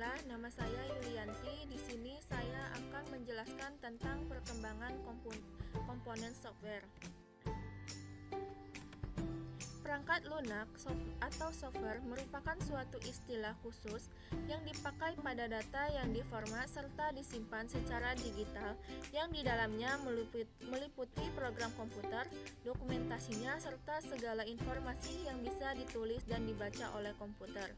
Baiklah, nama saya Yulianti. Di sini saya akan menjelaskan tentang perkembangan komponen software. Perangkat lunak atau software merupakan suatu istilah khusus yang dipakai pada data yang diformat serta disimpan secara digital yang di dalamnya meliputi program komputer, dokumentasinya, serta segala informasi yang bisa ditulis dan dibaca oleh komputer.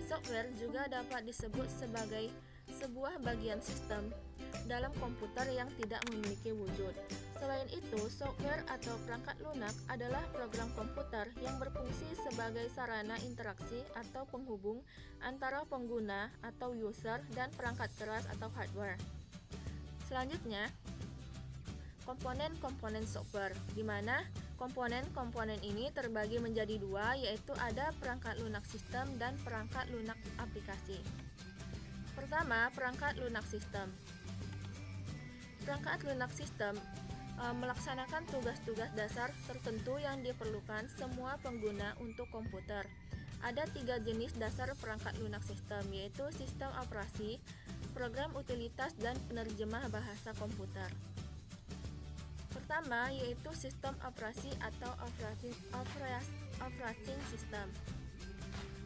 Software juga dapat disebut sebagai sebuah bagian sistem dalam komputer yang tidak memiliki wujud. Selain itu, software atau perangkat lunak adalah program komputer yang berfungsi sebagai sarana interaksi atau penghubung antara pengguna atau user dan perangkat keras atau hardware. Selanjutnya, komponen-komponen software, di mana komponen-komponen ini terbagi menjadi dua, yaitu ada perangkat lunak sistem dan perangkat lunak aplikasi. Pertama, perangkat lunak sistem. Perangkat lunak sistem melaksanakan tugas-tugas dasar tertentu yang diperlukan semua pengguna untuk komputer. Ada 3 jenis dasar perangkat lunak sistem, yaitu sistem operasi, program utilitas, dan penerjemah bahasa komputer. Pertama, yaitu sistem operasi atau operating system,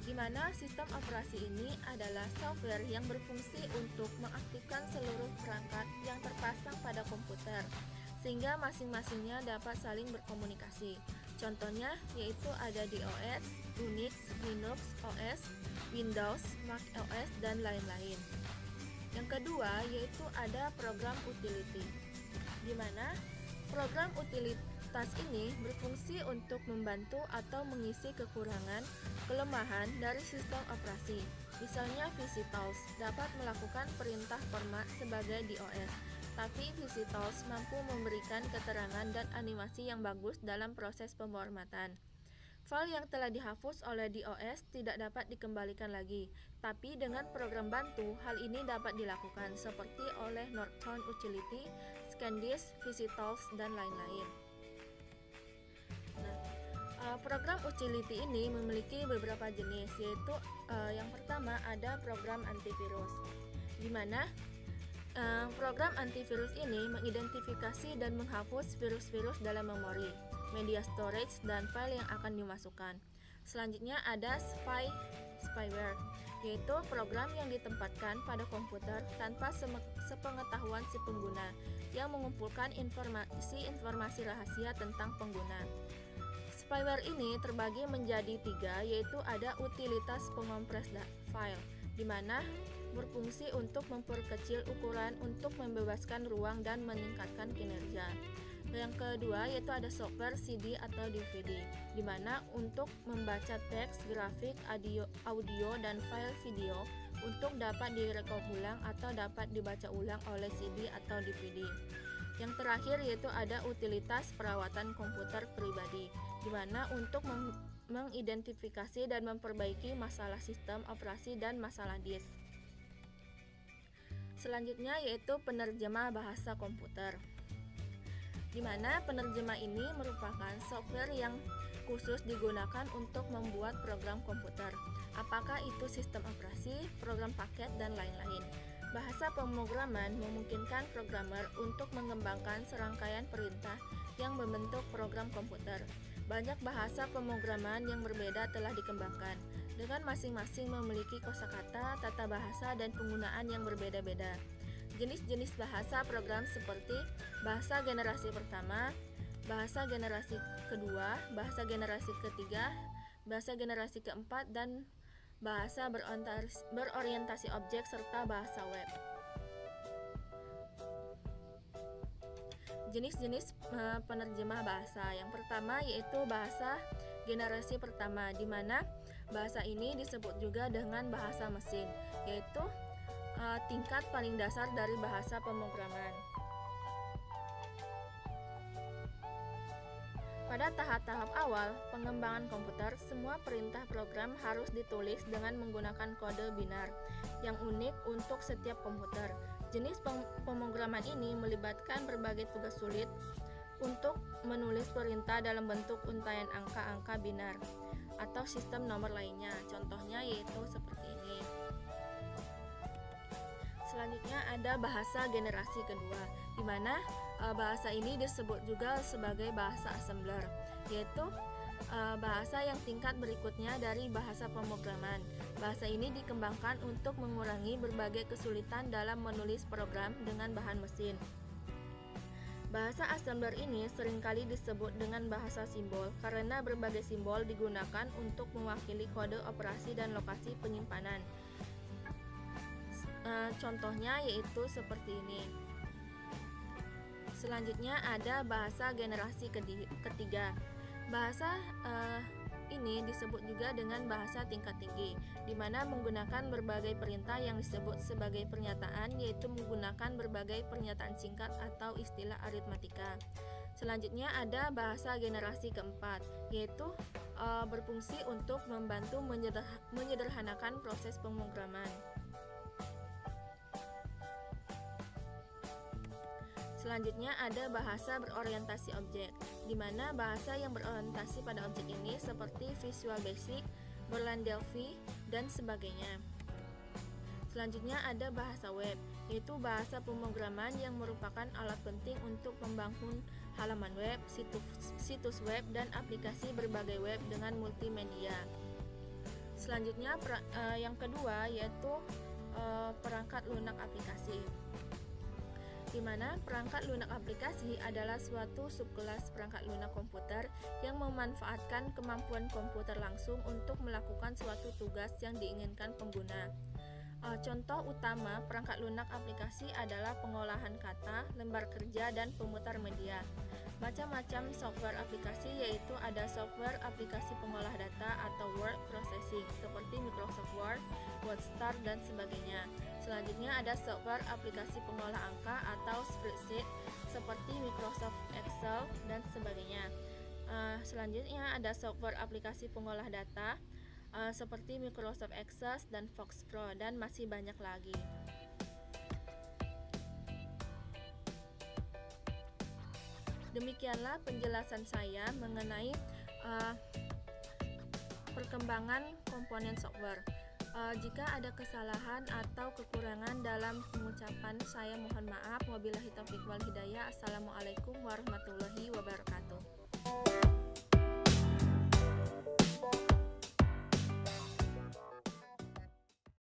di mana sistem operasi ini adalah software yang berfungsi untuk mengaktifkan seluruh perangkat yang terpasang pada komputer, sehingga masing-masingnya dapat saling berkomunikasi. Contohnya yaitu ada DOS, Unix, Linux OS, Windows, Mac OS, dan lain-lain. Yang kedua yaitu ada program utility, di mana program utilitas ini berfungsi untuk membantu atau mengisi kekurangan, kelemahan dari sistem operasi. Misalnya VisiTools dapat melakukan perintah format sebagai DOS, tapi VisiTools mampu memberikan keterangan dan animasi yang bagus dalam proses pemformatan. File yang telah dihapus oleh DOS tidak dapat dikembalikan lagi, tapi dengan program bantu hal ini dapat dilakukan seperti oleh Norton Utility, ScanDisk, VisiTools, dan lain-lain. Program utility ini memiliki beberapa jenis, yaitu yang pertama ada program antivirus, di mana program antivirus ini mengidentifikasi dan menghapus virus-virus dalam memori, media storage, dan file yang akan dimasukkan. Selanjutnya ada spyware, yaitu program yang ditempatkan pada komputer tanpa sepengetahuan si pengguna, yang mengumpulkan informasi rahasia tentang pengguna. Spyware ini terbagi menjadi 3, yaitu ada utilitas pengompres file, di mana berfungsi untuk memperkecil ukuran untuk membebaskan ruang dan meningkatkan kinerja. Yang kedua yaitu ada software CD atau DVD, di mana untuk membaca teks, grafik, audio, dan file video untuk dapat direkam ulang atau dapat dibaca ulang oleh CD atau DVD. Yang terakhir yaitu ada utilitas perawatan komputer pribadi, di mana untuk mengidentifikasi dan memperbaiki masalah sistem operasi dan masalah disk. Selanjutnya yaitu penerjemah bahasa komputer, di mana penerjemah ini merupakan software yang khusus digunakan untuk membuat program komputer, apakah itu sistem operasi, program paket, dan lain-lain. Bahasa pemrograman memungkinkan programmer untuk mengembangkan serangkaian perintah yang membentuk program komputer. Banyak bahasa pemrograman yang berbeda telah dikembangkan, dengan masing-masing memiliki kosakata, tata bahasa, dan penggunaan yang berbeda-beda. Jenis-jenis bahasa program seperti bahasa generasi pertama, bahasa generasi kedua, bahasa generasi ketiga, bahasa generasi keempat, dan bahasa berorientasi objek, serta bahasa web. Jenis-jenis penerjemah bahasa. Yang pertama yaitu bahasa generasi pertama, di mana bahasa ini disebut juga dengan bahasa mesin, yaitu tingkat paling dasar dari bahasa pemrograman. Pada tahap-tahap awal pengembangan komputer, semua perintah program harus ditulis dengan menggunakan kode binar yang unik untuk setiap komputer. Jenis pemrograman ini melibatkan berbagai tugas sulit untuk menulis perintah dalam bentuk untaian angka-angka binar atau sistem nomor lainnya. Contohnya yaitu seperti ini. Selanjutnya ada bahasa generasi kedua, di mana bahasa ini disebut juga sebagai bahasa assembler, yaitu bahasa yang tingkat berikutnya dari bahasa pemrograman. Bahasa ini dikembangkan untuk mengurangi berbagai kesulitan dalam menulis program dengan bahan mesin. Bahasa assembler ini seringkali disebut dengan bahasa simbol karena berbagai simbol digunakan untuk mewakili kode operasi dan lokasi penyimpanan. Contohnya yaitu seperti ini. Selanjutnya ada bahasa generasi ketiga. Bahasa ini disebut juga dengan bahasa tingkat tinggi, di mana menggunakan berbagai perintah yang disebut sebagai pernyataan, yaitu menggunakan berbagai pernyataan singkat atau istilah aritmatika. Selanjutnya ada bahasa generasi keempat, yaitu berfungsi untuk membantu menyederhanakan proses pemrograman. Selanjutnya ada bahasa berorientasi objek, di mana bahasa yang berorientasi pada objek ini seperti Visual Basic, Borland Delphi, dan sebagainya. Selanjutnya ada bahasa web, yaitu bahasa pemrograman yang merupakan alat penting untuk membangun halaman web, situs web, dan aplikasi berbagai web dengan multimedia. Selanjutnya yang kedua yaitu perangkat lunak aplikasi, di mana perangkat lunak aplikasi adalah suatu subkelas perangkat lunak komputer yang memanfaatkan kemampuan komputer langsung untuk melakukan suatu tugas yang diinginkan pengguna. Contoh utama perangkat lunak aplikasi adalah pengolahan kata, lembar kerja, dan pemutar media. Macam-macam software aplikasi yaitu ada software aplikasi pengolah data atau word processing seperti Microsoft Word, WordStar, dan sebagainya. Selanjutnya ada software aplikasi pengolah angka atau spreadsheet seperti Microsoft Excel dan sebagainya. Selanjutnya ada software aplikasi pengolah data seperti Microsoft Access dan Fox Pro, dan masih banyak lagi. Demikianlah penjelasan saya mengenai perkembangan komponen software. Jika ada kesalahan atau kekurangan dalam pengucapan, saya mohon maaf. Wabillahi taufiq wal hidayah. Assalamualaikum warahmatullahi wabarakatuh.